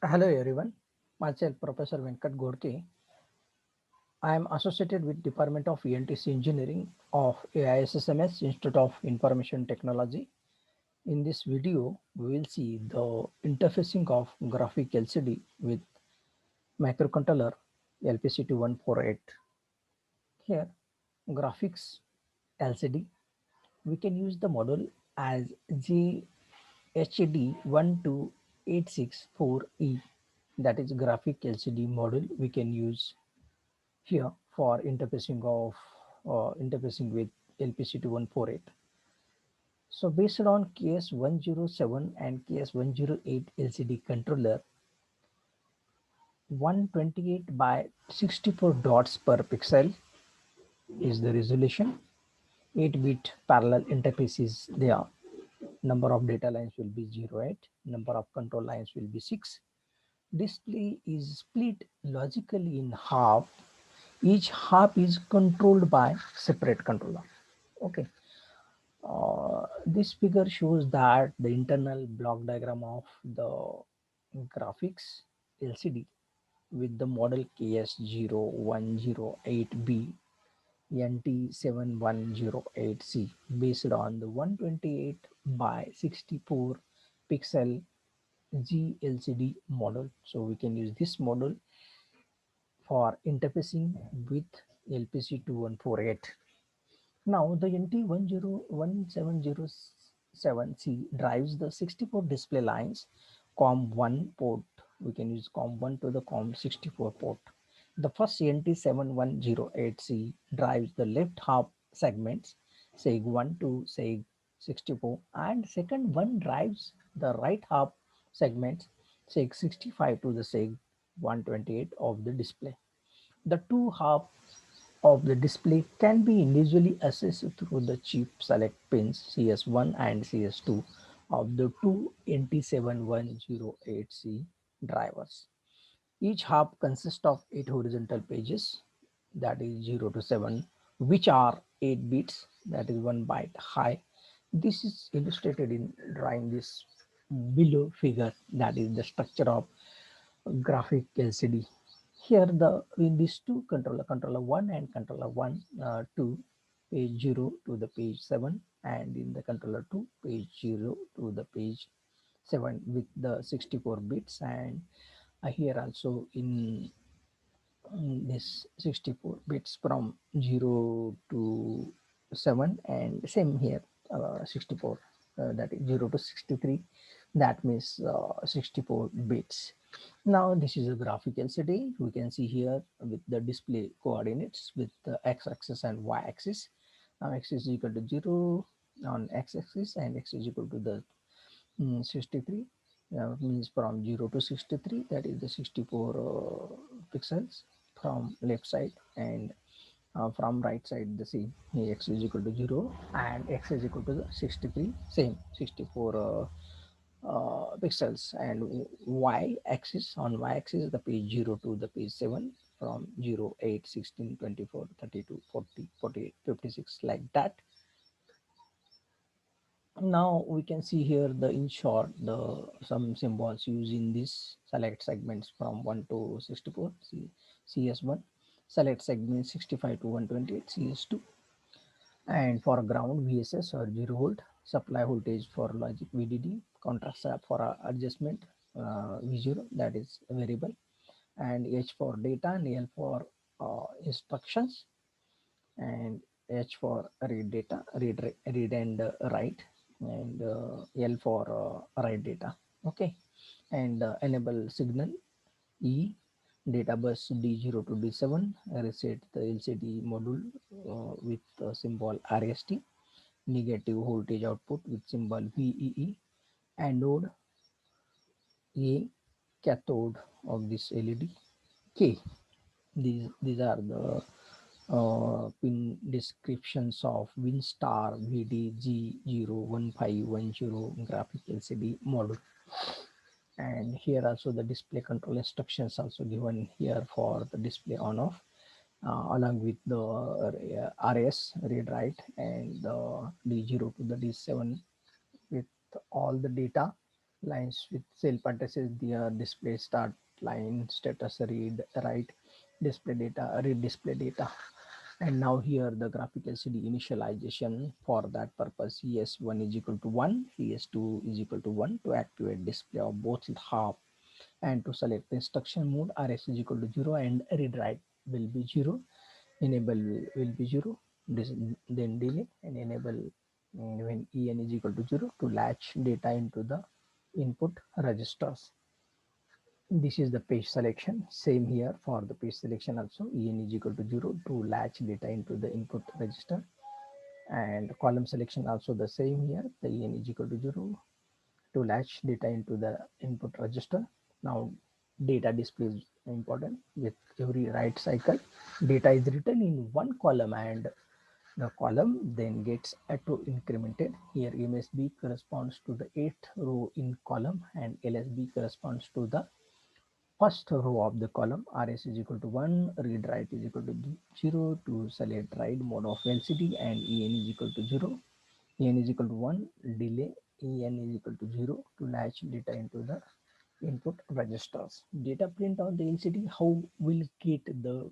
Hello everyone, myself Professor Ghodke. I am associated with Department of E&TC Engineering of AISSMS Institute of Information Technology. In this video, we will see the interfacing of graphic LCD with microcontroller LPC2148. Here, graphics LCD, we can use the model as GHD12864E, that is graphic LCD model we can use here for interfacing with LPC2148. So based on KS107 and KS108 LCD controller, 128 by 64 dots per pixel is the resolution. 8-bit parallel interfaces there. Number of data lines will be 08. Number of control lines will be 6. Display is split logically in half. Each half is controlled by separate controller. Okay. This figure shows that the internal block diagram of the graphics LCD with the model KS0108B NT7108C based on the 128 by 64 pixel GLCD model. So we can use this model for interfacing with LPC2148. Now the NT1017007C drives the 64 display lines COM1 port. We can use COM1 to the COM64 port. The first NT7108C drives the left half segments SEG1 to SEG64, and second one drives the right half segments SEG65 to the SEG128 of the display. The two halves of the display can be individually accessed through the chip select pins CS1 and CS2 of the two NT7108C drivers. Each hub consists of 8 horizontal pages, that is 0 to 7, which are 8 bits, that is 1 byte high. This is illustrated in drawing this below figure, that is the structure of graphic LCD. Here the in these two controller 1 and controller 1 to page 0 to the page 7, and in the controller 2 page 0 to the page 7 with the 64 bits, and here also in this 64 bits from 0 to 7, and same here 64, that is 0 to 63, that means 64 bits. Now this is a graphic LCD. We can see here with the display coordinates with the x-axis and y-axis. Now x is equal to 0 on x-axis and x is equal to the 63, means from 0 to 63, that is the 64 pixels from left side, and from right side the same. X is equal to 0 and x is equal to the 63, same 64 pixels, and y axis, on y axis the page 0 to the page 7 from 0, 8, 16, 24, 32, 40, 48, 56, like that. Now we can see here the in short the some symbols used in this select segments from 1 to 64 CS1, select segment 65 to 128 CS2, and for ground VSS or 0 volt, supply voltage for logic VDD, contrast for adjustment V0, that is variable, and H for data and L for instructions, and H for read data, read and write, and L for write data. Okay, and enable signal E, data bus D0 to D7, reset the LCD module with symbol RST, negative voltage output with symbol VEE, anode A, cathode of this LED K. These are the pin descriptions of WinStar VDG01510 graphic LCD module. And here also the display control instructions also given here for the display on off, along with the RS read write and the D0 to the D7 with all the data, lines with self addresses, the display start line, status read, write, display data, read display data. And now here the graphic LCD initialization. For that purpose, ES1 is equal to 1, ES2 is equal to 1 to activate display of both half, and to select the instruction mode, RS is equal to 0 and read write will be 0, enable will be 0, then delay and enable when En is equal to 0 to latch data into the input registers. This is the page selection. Same here for the page selection also. En is equal to 0 to latch data into the input register. And column selection also the same here. The En is equal to 0 to latch data into the input register. Now data display is important. With every write cycle, data is written in one column and the column then gets auto incremented. Here MSB corresponds to the 8th row in column and LSB corresponds to the first row of the column. RS is equal to 1, read write is equal to 0 to select write mode of LCD, and En is equal to 0. En is equal to 1, delay. En is equal to 0 to latch data into the input registers. Data print on the LCD, how will get the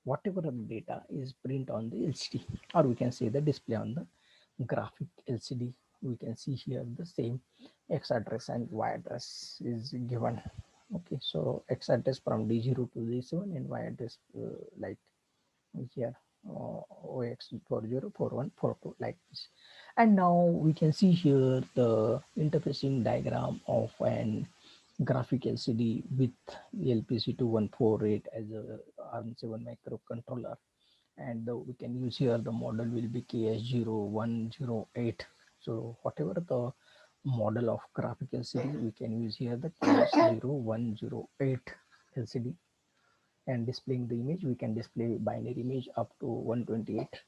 whatever the data is print on the LCD, or we can say the display on the graphic LCD. We can see here the same X address and Y address is given. Okay, so X address from D0 to D7 and Y address like here OX404142 like this. And now we can see here the interfacing diagram of an graphic LCD with LPC2148 as a ARM7 microcontroller, and we can use here the model will be KS0108. So whatever the model of graphic LCD, we can use here the KS0108 LCD. And displaying the image, we can display binary image up to 128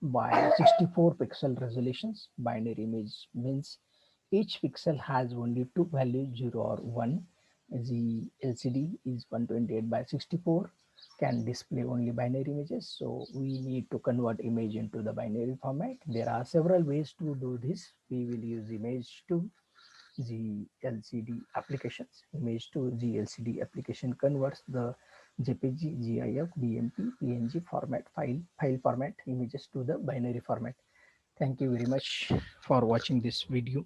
by 64 pixel resolutions. Binary image means each pixel has only two values, 0 or 1. The LCD is 128 by 64, can display only binary images, so we need to convert image into the binary format. There are several ways to do this. We will use image to GLCD applications. Image to GLCD application converts the JPG, GIF, DMP, PNG format file format images to the binary format. Thank you very much for watching this video.